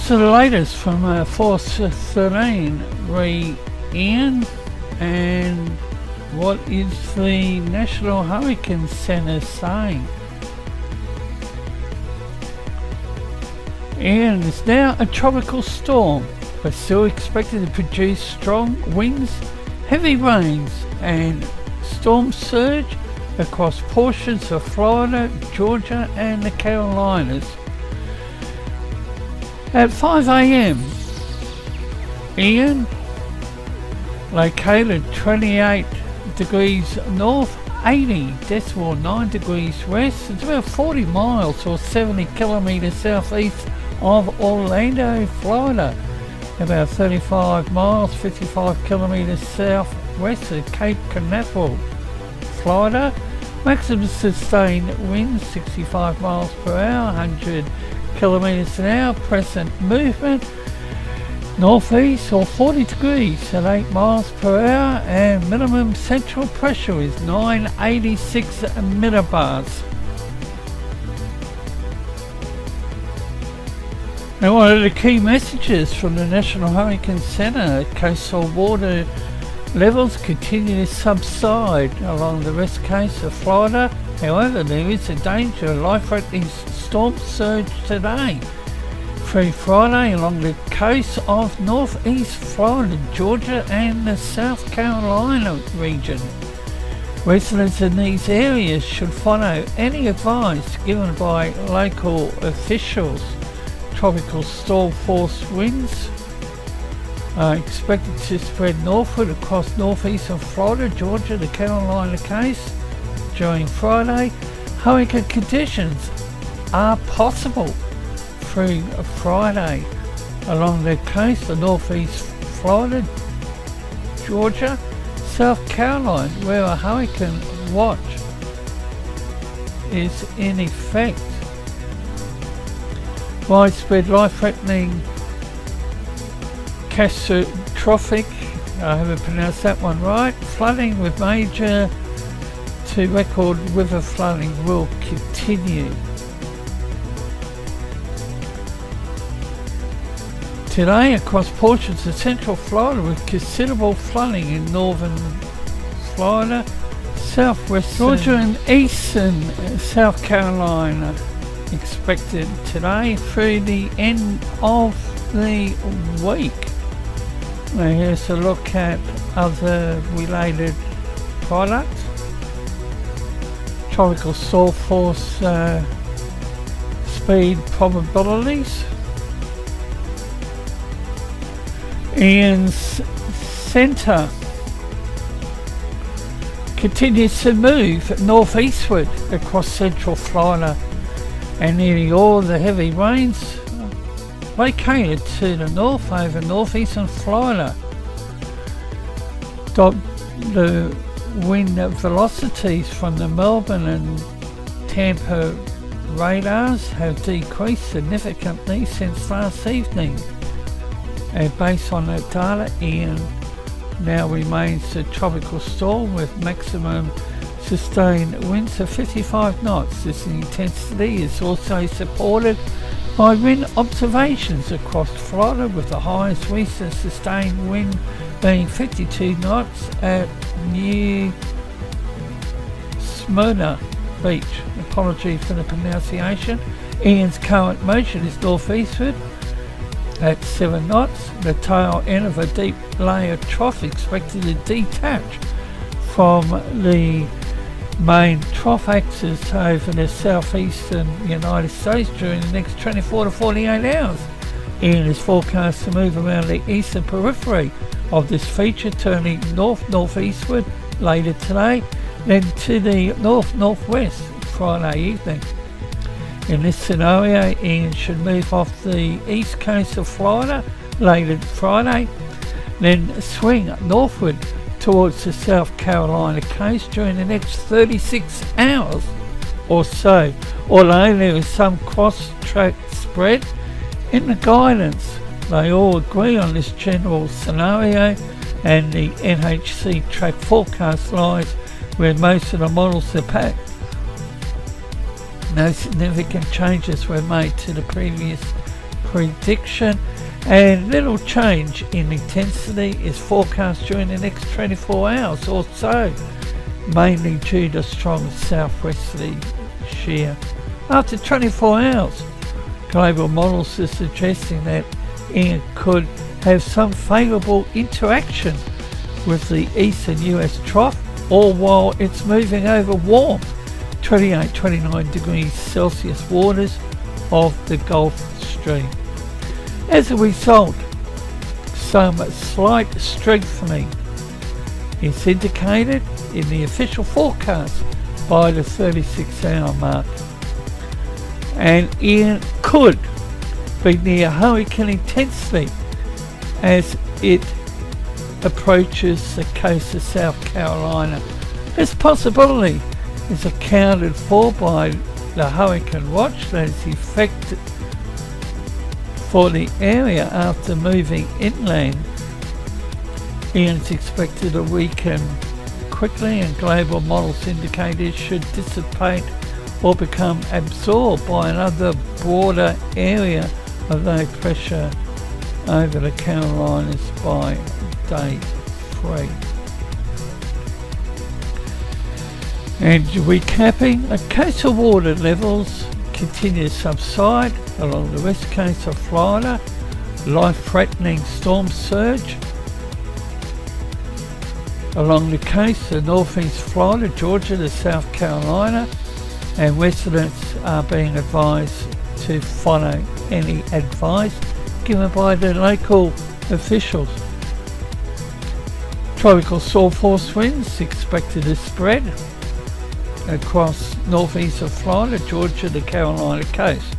This is the latest from Force 13, Ian, and what is the National Hurricane Centre saying? Ian is now a tropical storm, but still expected to produce strong winds, heavy rains and storm surge across portions of Florida, Georgia and the Carolinas. At 5 a.m, Ian, located 28 degrees north, 80.9 degrees west, it's about 40 miles or 70 kilometres southeast of Orlando, Florida, about 35 miles, 55 kilometres southwest of Cape Canaveral, Florida. Maximum sustained winds 65 miles per hour, 100 kilometres an hour. Present movement northeast or 40 degrees at 8 miles per hour, and minimum central pressure is 986 millibars. Now, one of the key messages from the National Hurricane Centre: coastal water levels continue to subside along the west coast of Florida. However, there is a danger of life-threatening storm surge today through Friday along the coast of northeast Florida, Georgia and the South Carolina region. Residents in these areas should follow any advice given by local officials. Tropical storm force winds are expected to spread northward across northeastern Florida, Georgia, the Carolina coast during Friday. Hurricane conditions are possible through Friday along the coast of northeast Florida, Georgia, South Carolina, where a hurricane watch is in effect. Widespread life-threatening catastrophic, I haven't pronounced that one right, flooding with major to record river flooding will continue. Today across portions of central Florida with considerable flooding in northern Florida, southwest Georgia and eastern South Carolina expected today through the end of the week. Now here's a look at other related products. Tropical storm force speed probabilities. Ian's centre continues to move northeastward across central Florida, and nearly all the heavy rains located to the north over northeastern Florida. The wind velocities from the Melbourne and Tampa radars have decreased significantly since last evening. And based on that data, Ian now remains a tropical storm with maximum sustained winds of 55 knots. This intensity is also supported by wind observations across Florida, with the highest recent sustained wind being 52 knots at New Smyrna Beach. Apology for the pronunciation. Ian's current motion is northeastward at 7 knots. The tail end of a deep layer trough expected to detach from the main trough axis over the southeastern United States during the next 24 to 48 hours. Ian is forecast to move around the eastern periphery of this feature, turning north-northeastward later today, then to the north-northwest Friday evening. In this scenario, Ian should move off the east coast of Florida later Friday, then swing northward towards the South Carolina coast during the next 36 hours or so. Although there is some cross-track spread in the guidance, they all agree on this general scenario, and the NHC track forecast lies where most of the models are packed. No significant changes were made to the previous prediction, and little change in intensity is forecast during the next 24 hours or so, mainly due to strong southwesterly shear. After 24 hours, global models are suggesting that Ian could have some favourable interaction with the eastern US trough, all while it's moving over warm 28-29 degrees Celsius waters of the Gulf Stream. As a result, some slight strengthening is indicated in the official forecast by the 36-hour mark, and Ian could be near hurricane intensity as it approaches the coast of South Carolina. This possibility is accounted for by the hurricane watch that is effected for the area after moving inland. Ian is expected to weaken quickly, and global models indicate it should dissipate or become absorbed by another broader area of low pressure over the Carolinas by day 3. And recapping, coastal water levels continue to subside along the west coast of Florida. Life-threatening storm surge along the coast of northeast Florida, Georgia to South Carolina, and residents are being advised to follow any advice given by the local officials. Tropical storm force winds expected to spread across northeast of Florida, Georgia, the Carolina coast.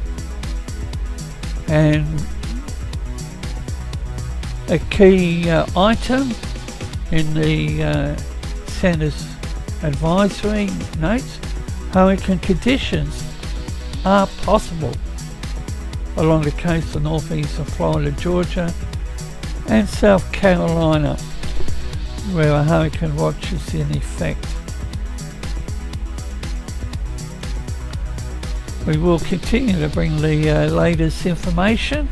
And a key item in the Center's advisory notes, hurricane conditions are possible along the coast of northeast of Florida, Georgia, and South Carolina, where a hurricane watch is in effect. We will continue to bring the latest information